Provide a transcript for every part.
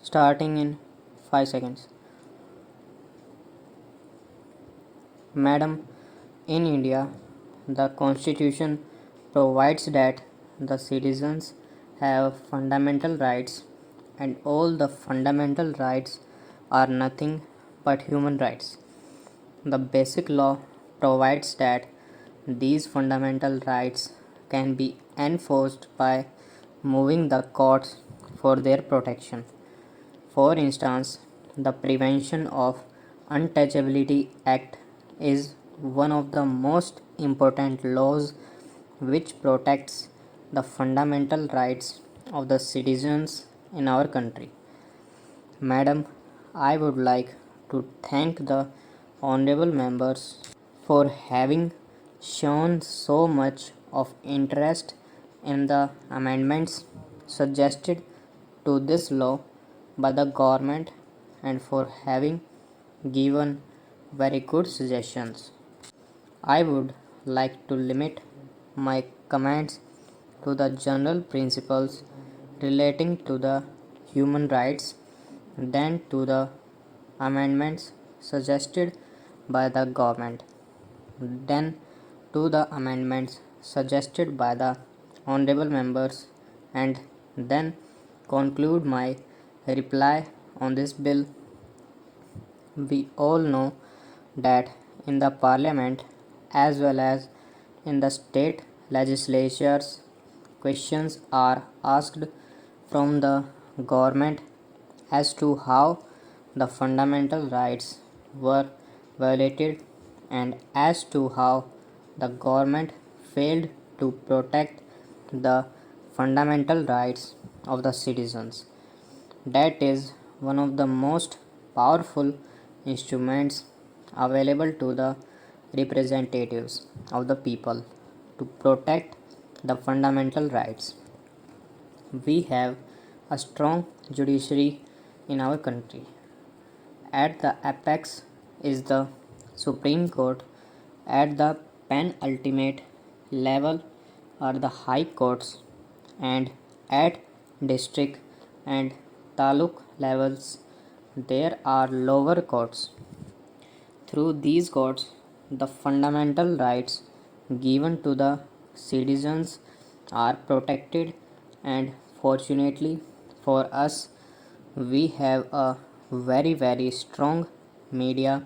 starting in 5 seconds. Madam, in India, the Constitution provides that the citizens have fundamental rights, and all the fundamental rights are nothing but human rights. The basic law provides that these fundamental rights can be enforced by moving the courts for their protection. For instance, the Prevention of Untouchability Act is one of the most important laws which protects the fundamental rights of the citizens in our country. Madam, I would like to thank the honorable members for having shown so much of interest in the amendments suggested to this law by the government and for having given very good suggestions. I would like to limit my comments to the general principles relating to the human rights, then to the amendments suggested by the government, then to the amendments suggested by the honorable members, and then conclude my reply on this bill. We all know that in the parliament as well as in the state legislatures, questions are asked from the government as to how the fundamental rights were violated and as to how the government failed to protect the fundamental rights of the citizens. That is one of the most powerful instruments available to the representatives of the people to protect the fundamental rights. We have a strong judiciary in our country. At the apex is the Supreme Court. At the penultimate level are the high courts, and at district and taluk levels there are lower courts. Through these courts, the fundamental rights given to the citizens are protected, and fortunately for us, we have a very strong media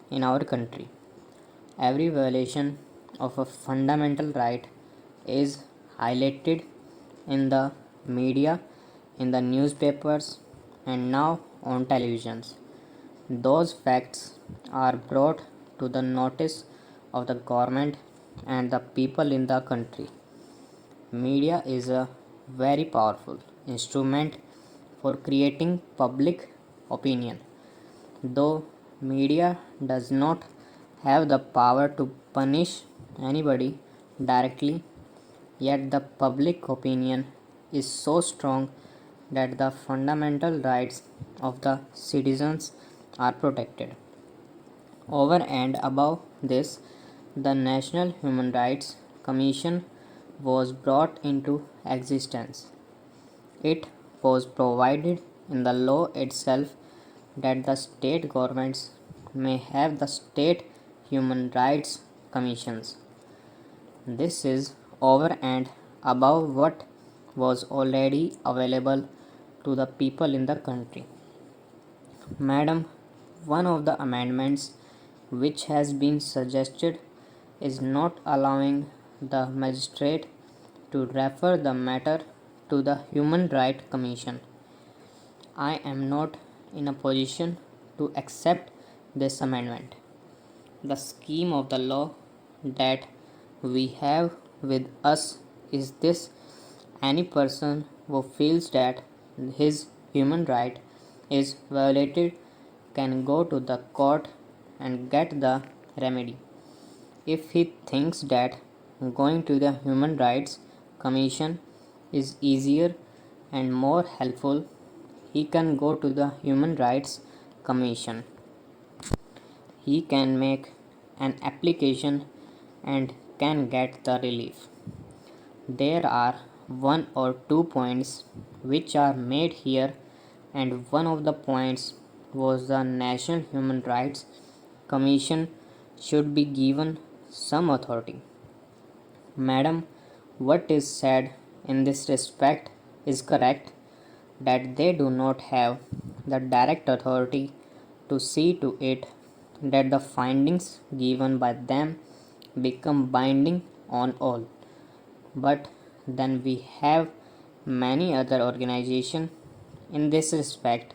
in our country. Every violation of a fundamental right is highlighted in the media, in the newspapers, and now on televisions. Those facts are brought to the notice of the government and the people in the country. Media is a very powerful instrument for creating public opinion. Though media does not have the power to punish anybody directly, yet the public opinion is so strong that the fundamental rights of the citizens are protected. Over and above this, the National Human Rights Commission was brought into existence. It was provided in the law itself that the state governments may have the state human rights commissions. This is over and above what was already available to the people in the country. Madam, one of the amendments which has been suggested is not allowing the magistrate to refer the matter to the Human Rights Commission. I am not in a position to accept this amendment. The scheme of the law that we have with us is this: any person who feels that his human right is violated can go to the court and get the remedy. If he thinks that going to the Human Rights Commission is easier and more helpful, he can go to the Human Rights Commission. He can make an application and can get the relief. There are one or two points which are made here and one of the points was the National Human Rights Commission should be given some authority. Madam, what is said in this respect is correct, that they do not have the direct authority to see to it that the findings given by them become binding on all. But then we have many other organizations in this respect.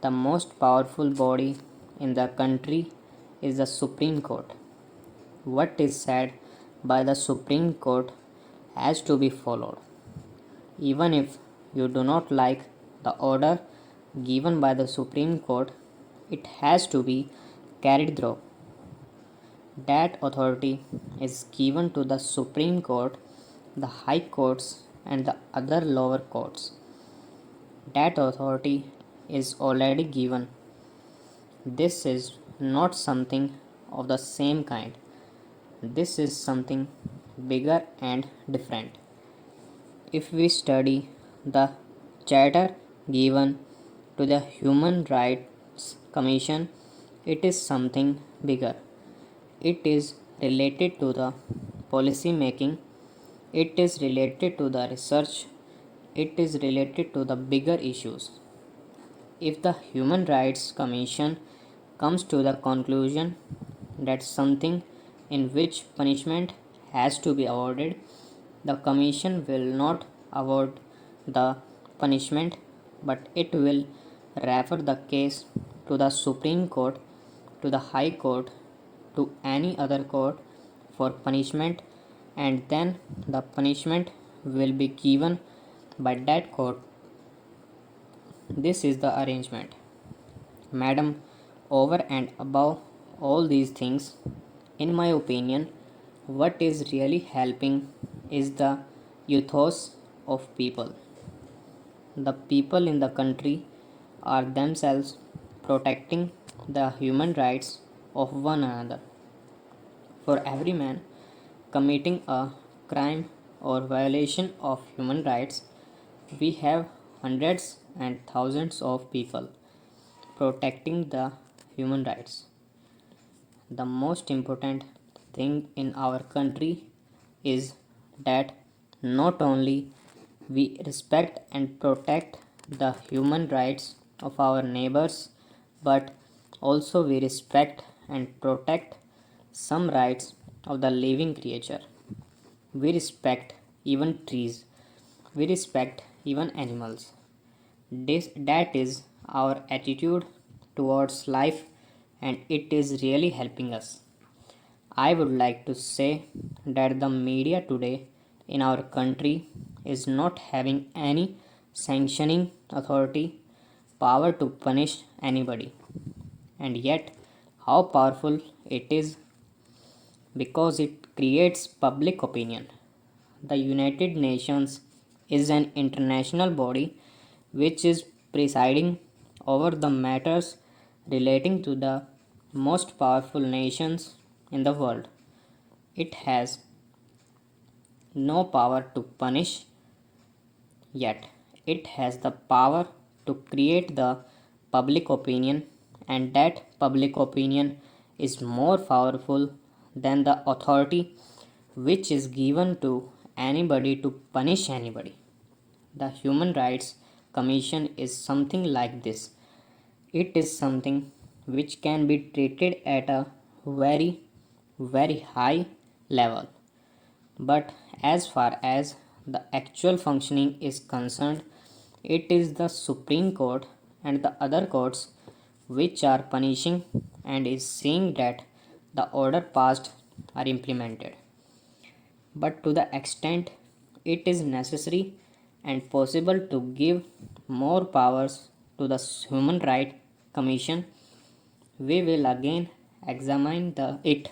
The most powerful body in the country is the Supreme Court. What is said by the Supreme Court has to be followed. Even if you do not like the order given by the Supreme Court, it has to be carried through. That authority is given to the Supreme Court, the High Courts, and the other lower courts. That authority is already given. This is not something of the same kind. This is something bigger and different. If we study the charter given to the Human Rights Commission, it is something bigger. It is related to the policy making, it is related to the research, it is related to the bigger issues. If the Human Rights Commission comes to the conclusion that something in which punishment has to be awarded, the Commission will not award the punishment, but it will refer the case to the Supreme Court, to the High Court, to any other court for punishment, and then the punishment will be given by that court. This is the arrangement. Madam, over and above all these things, in my opinion, what is really helping is the ethos of people. The people in the country are themselves protecting the human rights of one another. For every man committing a crime or violation of human rights, we have hundreds and thousands of people protecting the human rights. The most important thing in our country is that not only we respect and protect the human rights of our neighbors, but also we respect and protect some rights of the living creature. We respect even trees. We respect even animals. That is our attitude towards life, and it is really helping us. I would like to say that the media today in our country is not having any sanctioning authority power to punish anybody. And yet, how powerful it is, because it creates public opinion. The United Nations is an international body which is presiding over the matters relating to the most powerful nations in the world. It has no power to punish, yet it has the power to create the public opinion, and that public opinion is more powerful than the authority which is given to anybody to punish anybody. The Human Rights Commission is something like this. It is something which can be treated at a very, very high level. But as far as the actual functioning is concerned, it is the Supreme Court and the other courts which are punishing and is seeing that the order passed are implemented. But to the extent it is necessary and possible to give more powers to the Human Rights Commission, we will again examine it,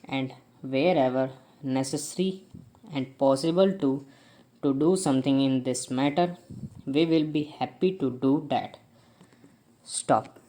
and wherever necessary and possible to do something in this matter, we will be happy to do that. Stop.